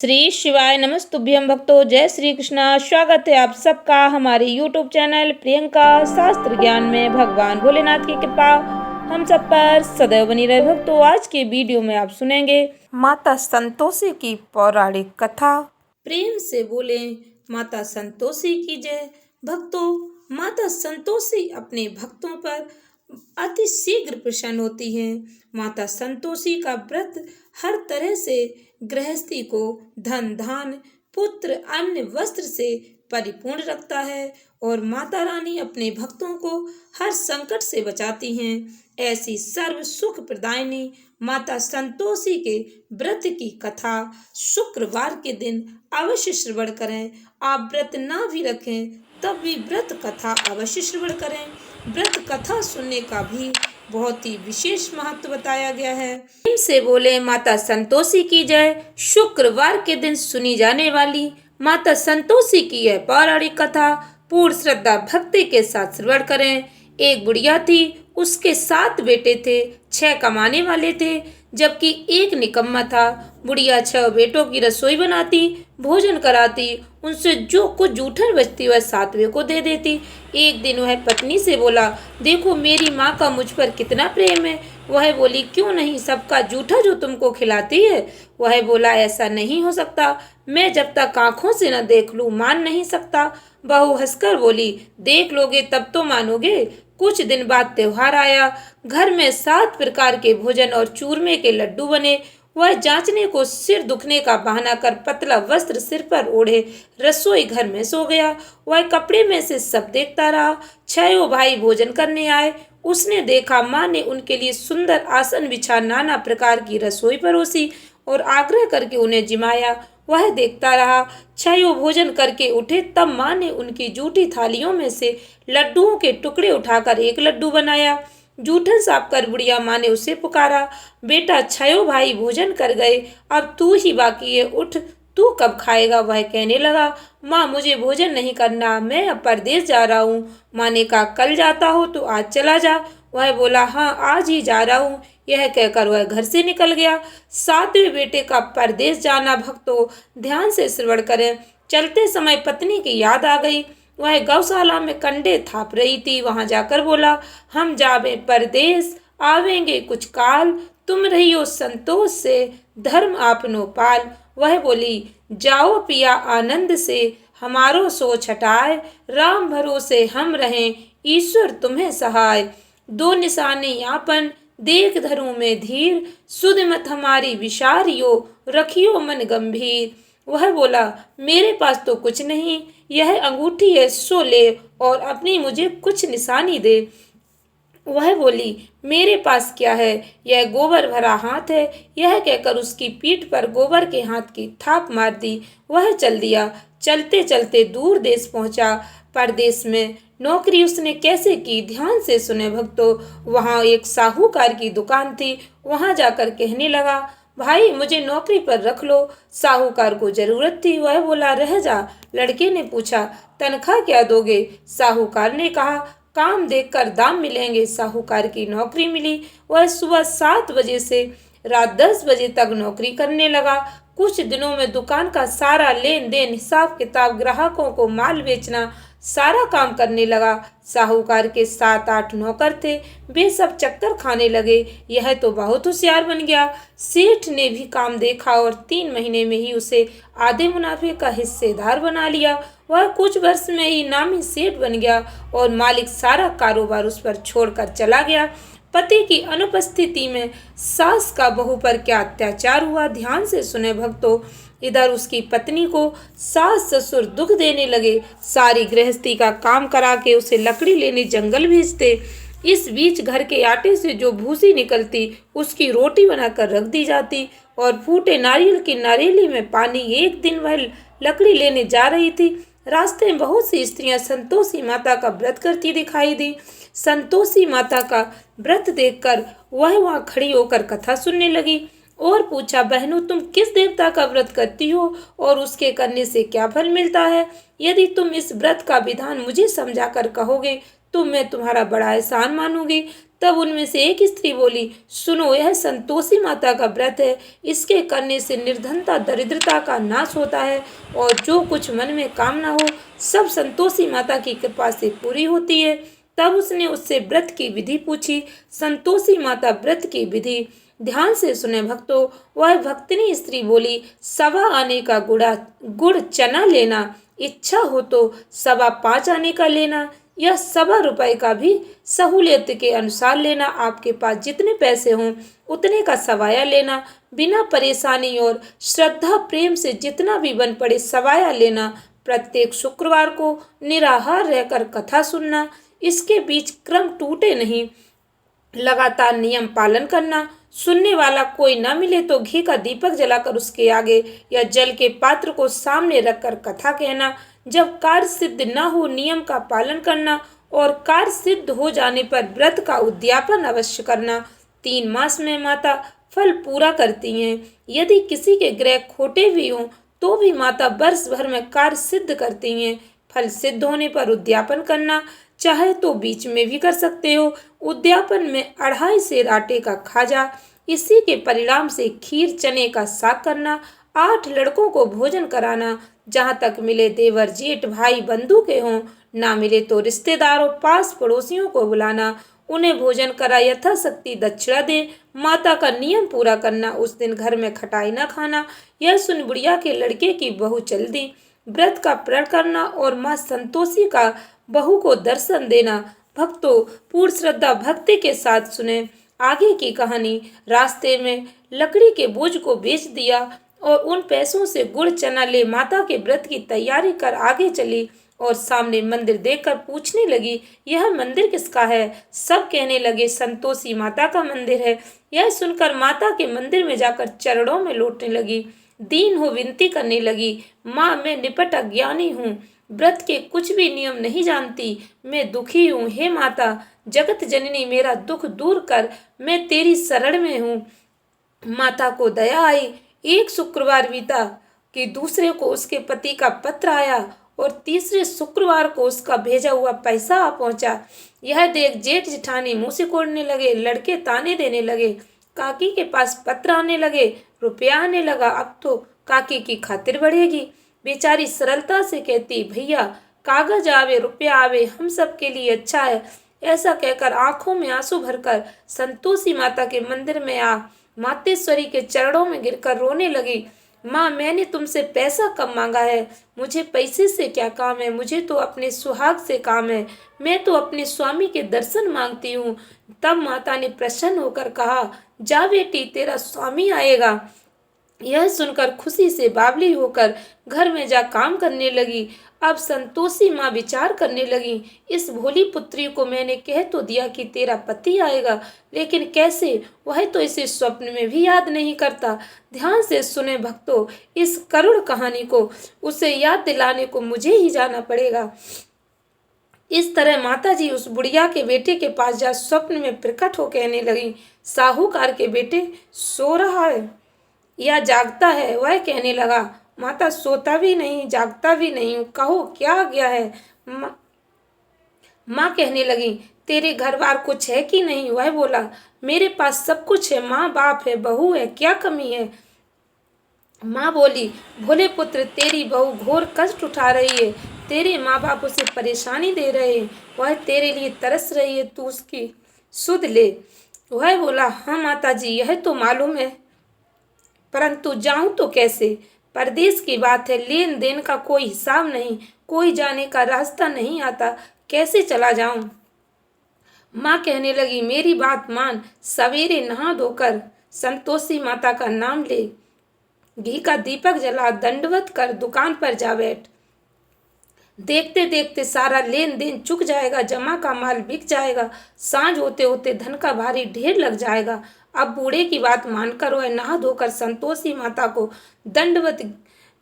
श्री शिवाय नमस्तुभ्यं भक्तों। जय श्री कृष्णा। स्वागत है आप सबका हमारे YouTube चैनल प्रियंका शास्त्र ज्ञान में। भगवान भोलेनाथ की कृपा हम सब पर सदैव बनी रहे। भक्तों, आज के वीडियो में आप सुनेंगे माता संतोषी की पौराणिक कथा। प्रेम से बोले माता संतोषी की जय। भक्तों, माता संतोषी अपने भक्तों पर अति शीघ्र प्रसन्न होती हैं। माता संतोषी का व्रत हर तरह से गृहस्थी को धन धान पुत्र अन्न वस्त्र से परिपूर्ण रखता है और माता रानी अपने भक्तों को हर संकट से बचाती हैं। ऐसी सर्व सुख प्रदायिनी माता संतोषी के व्रत की कथा शुक्रवार के दिन अवश्य श्रवण करें। आप व्रत ना भी रखें तब भी व्रत कथा अवश्य श्रवण करें। व्रत कथा सुनने का भी बहुत ही विशेष महत्व बताया गया है। प्रेम से बोले माता संतोषी की जय। शुक्रवार के दिन सुनी जाने वाली माता संतोषी की यह पौराणिक कथा पूर्ण श्रद्धा भक्ति के साथ श्रवण करें। एक बुढ़िया थी, उसके 7 बेटे थे, 6 कमाने वाले थे जबकि एक निकम्मा था। बुढ़िया 6 बेटों की रसोई बनाती, भोजन कराती, उनसे जो कुछ जूठन बचती वह 7वें को दे देती। एक दिन वह पत्नी से बोला, देखो मेरी माँ का मुझ पर कितना प्रेम है। वह बोली, क्यों नहीं, सबका जूठा जो तुमको खिलाती है। वह बोला, ऐसा नहीं हो सकता, मैं जब तक आंखों से न देख लूं मान नहीं सकता। बहू हंसकर बोली, देख लोगे तब तो मानोगे। कुछ दिन बाद त्योहार आया। घर में 7 प्रकार के भोजन और चूरमे के लड्डू बने। वह जांचने को सिर दुखने का बहाना कर पतला वस्त्र सिर पर ओढ़े रसोई घर में सो गया। वह कपड़े में से सब देखता रहा। 6 भाई भोजन करने आए। उसने देखा माँ ने उनके लिए सुंदर आसन बिछा नाना प्रकार की रसोई परोसी और आग्रह करके उन्हें जिमाया। वह देखता रहा। 6 भोजन करके उठे तब माँ ने उनकी जूठी थालियों में से लड्डुओं के टुकड़े उठाकर एक लड्डू बनाया। जूठन साफ कर बुढ़िया माँ ने उसे पुकारा, बेटा 6 भाई भोजन कर गए, अब तू ही बाकी है, उठ, तू कब खाएगा। वह कहने लगा, माँ मुझे भोजन नहीं करना, मैं अब परदेश जा रहा हूँ। माँ ने कहा, कल जाता हो तो आज चला जा। वह बोला, हाँ आज ही जा रहा हूँ। यह कहकर वह घर से निकल गया। 7वें बेटे का परदेश जाना। भक्तों, ध्यान से श्रवण करें। चलते समय पत्नी की याद आ गई। वह गौशाला में कंडे थाप रही थी। वहां जाकर बोला, हम जावे परदेश, आवेंगे कुछ काल, तुम रहियो संतोष से, धर्म आपनो पाल। वह बोली, जाओ पिया आनंद से, हमारो सोच हटाए, राम भरोसे हम रहें, ईश्वर तुम्हें सहाय। 2 निशाने यापन, देख धरूं में धीर, सुध मत हमारी विचारियो, रखियो मन गंभीर। वह बोला, मेरे पास तो कुछ नहीं, यह अंगूठी है, सो ले और अपनी मुझे कुछ निशानी दे। वह बोली, मेरे पास क्या है, यह गोबर भरा हाथ है। यह कहकर उसकी पीठ पर गोबर के हाथ की थाप मार दी। वह चल दिया। चलते चलते दूर देश पहुंचा। परदेश में नौकरी उसने कैसे की, ध्यान से सुने भक्तों। वहां एक साहूकार की दुकान थी। वहां जाकर कहने लगा, भाई मुझे नौकरी पर रख लो। साहूकार को जरूरत थी। वह बोला, रह जा। लड़के ने पूछा, तनख्वाह क्या दोगे। साहूकार ने कहा, काम देखकर दाम मिलेंगे। साहूकार की नौकरी मिली। वह सुबह 7 बजे से रात 10 बजे तक नौकरी करने लगा। कुछ दिनों में दुकान का सारा लेन देन, हिसाब किताब, ग्राहकों को माल बेचना, सारा काम करने लगा। साहूकार के 7-8 नौकर थे। वे सब चक्कर खाने लगे। यह तो बहुत होशियार बन गया। सेठ ने भी काम देखा और 3 महीने में ही उसे आधे मुनाफे का हिस्सेदार बना लिया। वह कुछ वर्ष में ही नामी सेठ बन गया और मालिक सारा कारोबार उस पर छोड़कर चला गया। पति की अनुपस्थिति में सास का बहू पर क्या अत्याचार हुआ, ध्यान से सुने भक्तों। इधर उसकी पत्नी को सास ससुर दुख देने लगे। सारी गृहस्थी का काम करा के उसे लकड़ी लेने जंगल भेजते। इस बीच घर के आटे से जो भूसी निकलती उसकी रोटी बनाकर रख दी जाती और फूटे नारियल की नारेली में पानी। एक दिन वह लकड़ी लेने जा रही थी। रास्ते में बहुत सी स्त्रियां संतोषी माता का व्रत करती दिखाई दी। संतोषी माता का व्रत देखकर वह वहां खड़ी होकर कथा सुनने लगी और पूछा, बहनों तुम किस देवता का व्रत करती हो और उसके करने से क्या फल मिलता है। यदि तुम इस व्रत का विधान मुझे समझाकर कहोगे तो मैं तुम्हारा बड़ा एहसान मानूंगी। तब उनमें से एक स्त्री बोली, सुनो, यह संतोषी माता का व्रत है। इसके करने से निर्धनता दरिद्रता का नाश होता है और जो कुछ मन में कामना हो सब संतोषी माता की कृपा से पूरी होती है। तब उसने उससे व्रत की विधि पूछी। संतोषी माता व्रत की विधि ध्यान से सुने भक्तों। वह भक्तिनी स्त्री बोली, 1.25 आने का गुड़ चना लेना, इच्छा हो तो 5.25 आने का लेना, या 1.25 रुपए का भी सहूलियत के अनुसार लेना। आपके पास जितने पैसे हों उतने का सवाया लेना। बिना परेशानी और श्रद्धा प्रेम से जितना भी बन पड़े सवाया लेना। प्रत्येक शुक्रवार को निराहार रहकर कथा सुनना। इसके बीच क्रम टूटे नहीं, लगातार नियम पालन करना। सुनने वाला कोई न मिले तो घी का दीपक जलाकर उसके आगे या जल के पात्र को सामने रखकर कथा कहना। जब कार्य सिद्ध न हो नियम का पालन करना और कार्य सिद्ध हो जाने पर व्रत का उद्यापन अवश्य करना। 3 मास में माता फल पूरा करती हैं। यदि किसी के ग्रह खोटे भी हों तो भी माता वर्ष भर में कार्य सिद्ध करती हैं। फल सिद्ध होने पर उद्यापन करना, चाहे तो बीच में भी कर सकते हो। उद्यापन में 2.5 सेर आटे का खाजा, इसी के परिणाम से खीर चने का साग करना। 8 लड़कों को भोजन कराना, जहाँ तक मिले देवर जेठ भाई बंधु के हों, ना मिले तो रिश्तेदारों पास पड़ोसियों को बुलाना, उन्हें भोजन करा यथाशक्ति दक्षिणा दे। माता का नियम पूरा करना, उस दिन घर में खटाई न खाना। यह सुन बुढ़िया के लड़के की बहू चल दी। व्रत का प्रण करना और माँ संतोषी का बहू को दर्शन देना। भक्तों, पूर्ण श्रद्धा भक्ति के साथ सुने आगे की कहानी। रास्ते में लकड़ी के बोझ को बेच दिया और उन पैसों से गुड़ चना ले माता के व्रत की तैयारी कर आगे चली और सामने मंदिर देखकर पूछने लगी, यह मंदिर किसका है? सब कहने लगे, संतोषी माता का मंदिर है। यह सुनकर माता के मंदिर में जाकर चरणों में लौटने लगी। दीन हो विनती करने लगी, माँ मैं निपट अज्ञानी हूँ, व्रत के कुछ भी नियम नहीं जानती, मैं दुखी हूँ। हे माता जगत जननी मेरा दुख दूर कर, मैं तेरी शरण में हूँ। माता को दया आई। एक शुक्रवार बीता कि दूसरे को उसके पति का पत्र आया और तीसरे शुक्रवार को उसका भेजा हुआ पैसा आ पहुंचा। यह देख जेठ जेठानी मुंह से कोड़ने लगे, लड़के ताने देने लगे। काकी के पास पत्र आने लगे, रुपया आने लगा, अब तो काकी की खातिर बढ़ेगी। बेचारी सरलता से कहती, भैया कागज आवे रुपया आवे हम सब के लिए अच्छा है। ऐसा कहकर आंखों में आंसू भरकर संतोषी माता के मंदिर में आ मातेश्वरी के चरणों में गिरकर रोने लगी। माँ मैंने तुमसे पैसा कम मांगा है, मुझे पैसे से क्या काम है, मुझे तो अपने सुहाग से काम है, मैं तो अपने स्वामी के दर्शन मांगती हूँ। तब माता ने प्रसन्न होकर कहा, जा बेटी तेरा स्वामी आएगा। यह सुनकर खुशी से बावली होकर घर में जा काम करने लगी। अब संतोषी माँ विचार करने लगी, इस भोली पुत्री को मैंने कह तो दिया कि तेरा पति आएगा, लेकिन कैसे? वह तो इसे स्वप्न में भी याद नहीं करता। ध्यान से सुने भक्तों इस करुण कहानी को, उसे याद दिलाने को मुझे ही जाना पड़ेगा। इस तरह माताजी उस बुढ़िया के बेटे के पास जा स्वप्न में प्रकट हो कहने लगी, साहूकार के बेटे सो रहा है या जागता है? वह कहने लगा, माता सोता भी नहीं जागता भी नहीं, कहो क्या गया है? माँ कहने लगी, तेरे घर बार कुछ है कि नहीं? वह बोला, मेरे पास सब कुछ है, माँ बाप है, बहू है, क्या कमी है? माँ बोली, भोले पुत्र तेरी बहू घोर कष्ट उठा रही है, तेरे माँ बाप उसे परेशानी दे रहे हैं, वह तेरे लिए तरस रही है, तू उसकी सुध ले। वह बोला, हाँ माताजी यह तो मालूम है, परंतु जाऊं तो कैसे? परदेश की बात है, लेन देन का कोई हिसाब नहीं, कोई जाने का रास्ता नहीं आता, कैसे चला जाऊं? माँ कहने लगी, मेरी बात मान, सवेरे नहा धोकर संतोषी माता का नाम ले, घी का दीपक जला, दंडवत कर दुकान पर जा बैठ। देखते देखते सारा लेन देन चुक जाएगा, जमा का माल बिक जाएगा, सांझ होते होते धन का भारी ढेर लग जाएगा। अब बूढ़े की बात मानकर वह नहा धोकर संतोषी माता को दंडवत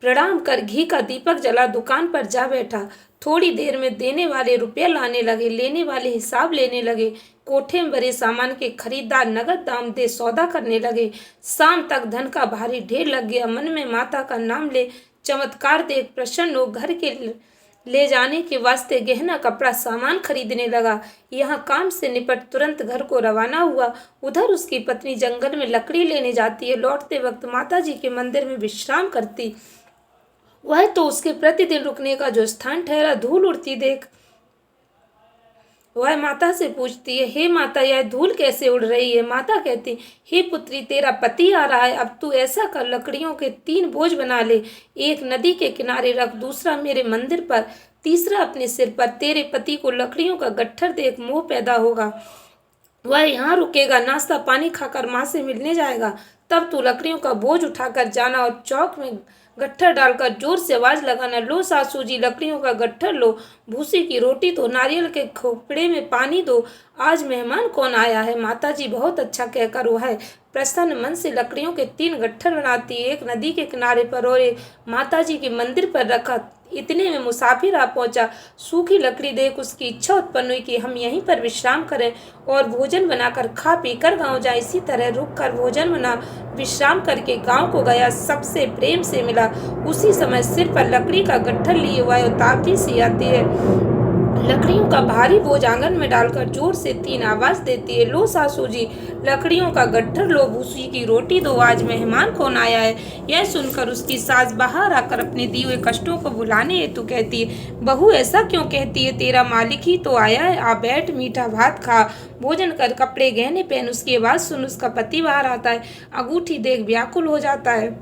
प्रणाम कर घी का दीपक जला दुकान पर जा बैठा। थोड़ी देर में देने वाले रुपया लाने लगे, लेने वाले हिसाब लेने लगे। कोठे में भरे सामान के खरीदार नगद दाम दे सौदा करने लगे। शाम तक धन का भारी ढेर लग गया। मन में माता का नाम ले चमत्कार देख प्रसन्न हो घर के ले जाने के वास्ते गहना कपड़ा सामान खरीदने लगा। यहाँ काम से निपट तुरंत घर को रवाना हुआ। उधर उसकी पत्नी जंगल में लकड़ी लेने जाती है। लौटते वक्त माताजी के मंदिर में विश्राम करती। वह तो उसके प्रतिदिन रुकने का जो स्थान ठहरा धूल उड़ती देख वह माता से पूछती है, हे माता, यह धूल कैसे उड़ रही है? माता कहती, हे पुत्री, तेरा पति आ रहा है। अब तू ऐसा कर, लकड़ियों के 3 बोझ बना ले। एक नदी के किनारे रख, दूसरा मेरे मंदिर पर, तीसरा अपने सिर पर। तेरे पति को लकड़ियों का गट्ठर देख मोह पैदा होगा। वह यहाँ रुकेगा, नाश्ता पानी खाकर माँ से मिलने जाएगा। तब तू लकड़ियों का बोझ उठाकर जाना और चौक में गट्ठर डालकर जोर से आवाज लगाना, लो सासू जी, लकड़ियों का गट्ठर लो, भूसी की रोटी दो, नारियल के खोपड़े में पानी दो, आज मेहमान कौन आया है? माताजी बहुत अच्छा कहकर वह प्रसन्न मन से लकड़ियों के 3 गट्ठर बनाती, एक नदी के किनारे पर और एक माताजी के मंदिर पर रखा। इतने में मुसाफिर आ पहुंचा। सूखी लकड़ी देख उसकी इच्छा उत्पन्न हुई कि हम यहीं पर विश्राम करें और भोजन बनाकर खा पी कर गाँव जाए। इसी तरह रुक कर भोजन बना विश्राम करके गांव को गया। सबसे प्रेम से मिला। उसी समय सिर पर लकड़ी का गट्ठर लिए हुआ ताकती सी आती है। लकड़ियों का भारी बोझ आंगन में डालकर जोर से 3 आवाज देती है, लो सासू जी, लकड़ियों का गट्ठर लो, भूसी की रोटी दो, आज मेहमान कौन आया है? यह सुनकर उसकी सास बाहर आकर अपने दिए हुए कष्टों को भुलाने हेतु कहती है, बहू ऐसा क्यों कहती है? तेरा मालिक ही तो आया है। आ बैठ, मीठा भात खा, भोजन कर, कपड़े गहने पहन। उसकी आवाज सुन उसका पति बाहर आता है। अंगूठी देख व्याकुल हो जाता है।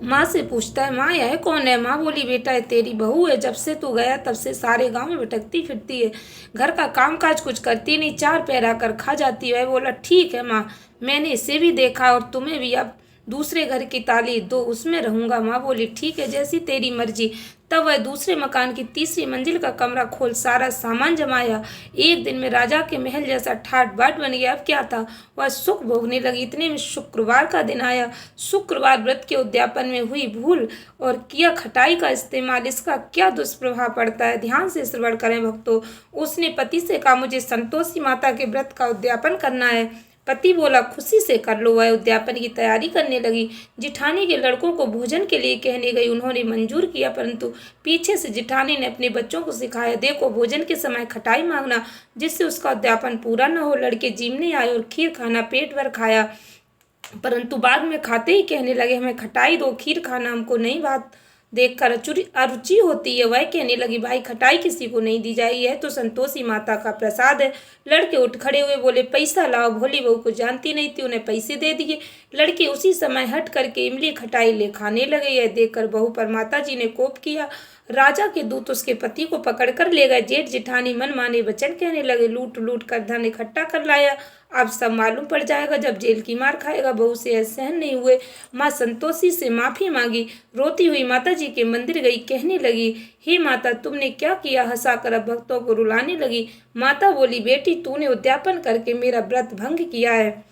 माँ से पूछता है, माँ यह कौन है? माँ बोली, बेटा ये तेरी बहू है। जब से तू गया तब से सारे गांव में भटकती फिरती है, घर का काम काज कुछ करती नहीं, 4 पैर आकर खा जाती है। वह बोला, ठीक है माँ, मैंने इसे भी देखा और तुम्हें भी। अब दूसरे घर की ताली दो, उसमें रहूंगा। माँ बोली, ठीक है, जैसी तेरी मर्जी। तब वह दूसरे मकान की 3री मंजिल का कमरा खोल सारा सामान जमाया। एक दिन में राजा के महल जैसा ठाट बाट बन गया। अब क्या था, वह सुख भोगने लगी। इतने में शुक्रवार का दिन आया। शुक्रवार व्रत के उद्यापन में हुई भूल और किया खटाई का इस्तेमाल, इसका क्या दुष्प्रभाव पड़ता है? ध्यान से श्रवण करें भक्तों। उसने पति से कहा, मुझे संतोषी माता के व्रत का उद्यापन करना है। पति बोला, खुशी से कर लो। वह उद्यापन की तैयारी करने लगी। जिठानी के लड़कों को भोजन के लिए कहने गई। उन्होंने मंजूर किया, परंतु पीछे से जिठानी ने अपने बच्चों को सिखाया, देखो भोजन के समय खटाई मांगना, जिससे उसका उद्यापन पूरा न हो। लड़के जिमने आए और खीर खाना पेट भर खाया, परंतु बाद में खाते ही कहने लगे, हमें खटाई दो, खीर खाना हमको नहीं। बात देखकर अरुचि होती है। वह कहने लगी, भाई खटाई किसी को नहीं दी जाएगी, यह तो संतोषी माता का प्रसाद है। लड़के उठ खड़े हुए बोले, पैसा लाओ। भोली बहू को जानती नहीं थी, उन्हें पैसे दे दिए। लड़के उसी समय हट करके इमली खटाई ले खाने लगे। यह देखकर बहू पर माताजी ने कोप किया। राजा के दूत उसके पति को पकड़कर ले गए। जेठ जिठानी मन माने वचन कहने लगे, लूट लूट कर धन इकट्ठा कर लाया, अब सब मालूम पड़ जाएगा जब जेल की मार खाएगा। बहू से यह सहन नहीं हुए। माँ संतोषी से माफी मांगी। रोती हुई माता जी के मंदिर गई। कहने लगी, हे माता, तुमने क्या किया? हंसाकर अब भक्तों को रुलाने लगी। माता बोली, बेटी, तूने उद्यापन करके मेरा व्रत भंग किया है।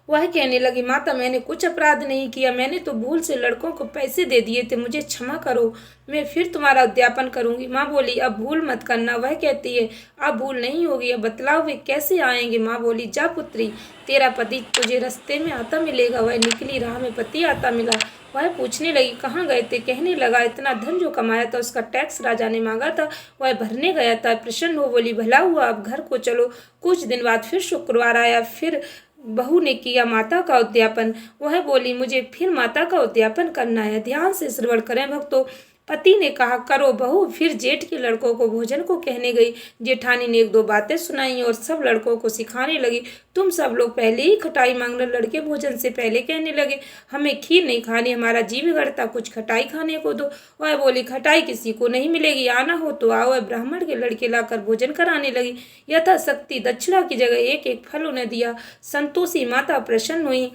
वह कहने लगी, माता, मैंने कुछ अपराध नहीं किया, मैंने तो भूल से लड़कों को पैसे दे दिए थे, मुझे क्षमा करो, मैं फिर तुम्हारा उद्यापन करूंगी। माँ बोली, अब भूल मत करना। वह कहती है, अब भूल नहीं होगी, अब बतलाओ वे कैसे आएंगे? माँ बोली, जा पुत्री, तेरा पति तुझे रास्ते में आता मिलेगा। वह निकली, राह में पति आता मिला। वह पूछने लगी, कहाँ गए थे? कहने लगा, इतना धन जो कमाया था उसका टैक्स राजा ने मांगा था, वह भरने गया था। प्रसन्न हो बोली, भला हुआ, अब घर को चलो। कुछ दिन बाद फिर शुक्रवार आया। फिर बहू ने किया माता का उद्यापन। वह बोली, मुझे फिर माता का उद्यापन करना है। ध्यान से श्रवण करें भक्तों। पति ने कहा, करो बहू। फिर जेठ के लड़कों को भोजन को कहने गई। जेठानी ने 1-2 बातें सुनाई और सब लड़कों को सिखाने लगी, तुम सब लोग पहले ही खटाई मांगना। लड़के भोजन से पहले कहने लगे, हमें खीर नहीं खानी, हमारा जी बिगड़ता, कुछ खटाई खाने को दो। वह बोली, खटाई किसी को नहीं मिलेगी, आना हो तो आओ। वह ब्राह्मण के लड़के लाकर भोजन कराने लगी। यथाशक्ति दक्षिणा की जगह 1-1 फल उन्हें दिया। संतोषी माता प्रसन्न हुई।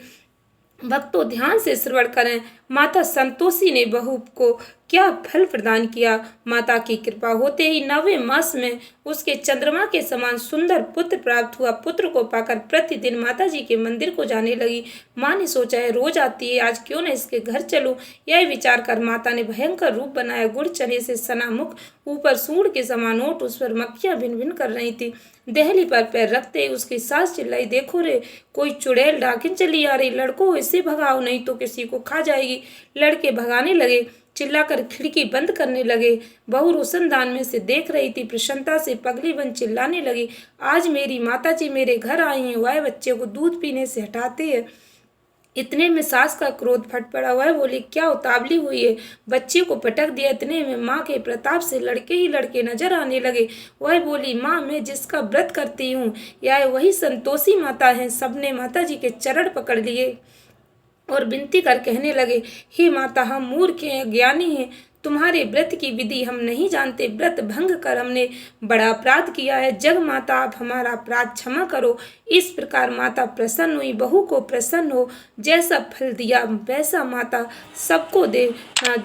भक्तों ध्यान से श्रवण करें। माता संतोषी ने बहू को क्या फल प्रदान किया। माता की कृपा होते ही 9वें मास में उसके चंद्रमा के समान सुंदर पुत्र प्राप्त हुआ। पुत्र को पाकर प्रतिदिन माता जी के मंदिर को जाने लगी। माँ ने सोचा, है रोज आती है, आज क्यों न इसके घर चलूं। यह विचार कर माता ने भयंकर रूप बनाया। गुड़ चने से सना मुख, ऊपर सूंड के समान ओट, उस पर मक्खियां भिन भिन कर रही थी। दहली पर पैर रखते ही उसकी सास चिल्लाई, देखो रे, कोई चुड़ैल डाकिन चली आ रही, लड़कों इसे भगाओ नहीं तो किसी को खा जाएगी। लगी। लड़के भगाने लगे, चिल्लाकर खिड़की बंद करने लगे। बहू रोशनदान में से देख रही थी। प्रसन्नता से पगली बन चिल्लाने लगी, आज मेरी माताजी मेरे घर आई हैं, वह बच्चे को दूध पीने से हटाते हैं। इतने में सास का क्रोध फट पड़ा। वह बोली, क्या उतावली हुई है, बच्चे को पटक दिया। इतने में माँ के प्रताप से लड़के ही लड़के नजर आने लगे। वह बोली, माँ मैं जिसका व्रत करती हूँ यह वही संतोषी माता है। सबने माताजी के चरण पकड़ लिए और विनती कर कहने लगे, हे माता, हम मूर्ख हैं, ज्ञानी हैं, तुम्हारे व्रत की विधि हम नहीं जानते। व्रत भंग कर हमने बड़ा अपराध किया है। जग माता आप हमारा अपराध क्षमा करो। इस प्रकार माता प्रसन्न हुई। बहू को प्रसन्न हो, जैसा फल दिया वैसा माता सबको दे।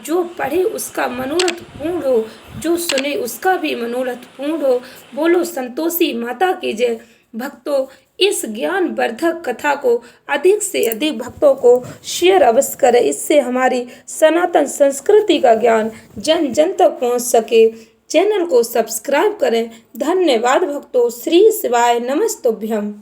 जो पढ़े उसका मनोरथ पूर्ण हो, जो सुने उसका भी मनोरथ पूर्ण हो। बोलो संतोषी माता की जय। भक्तों, इस ज्ञान वर्धक कथा को अधिक से अधिक भक्तों को शेयर अवश्य करें। इससे हमारी सनातन संस्कृति का ज्ञान जन जन तक पहुंच सके। चैनल को सब्सक्राइब करें। धन्यवाद भक्तों। श्री शिवाय नमस्तुभ्यम।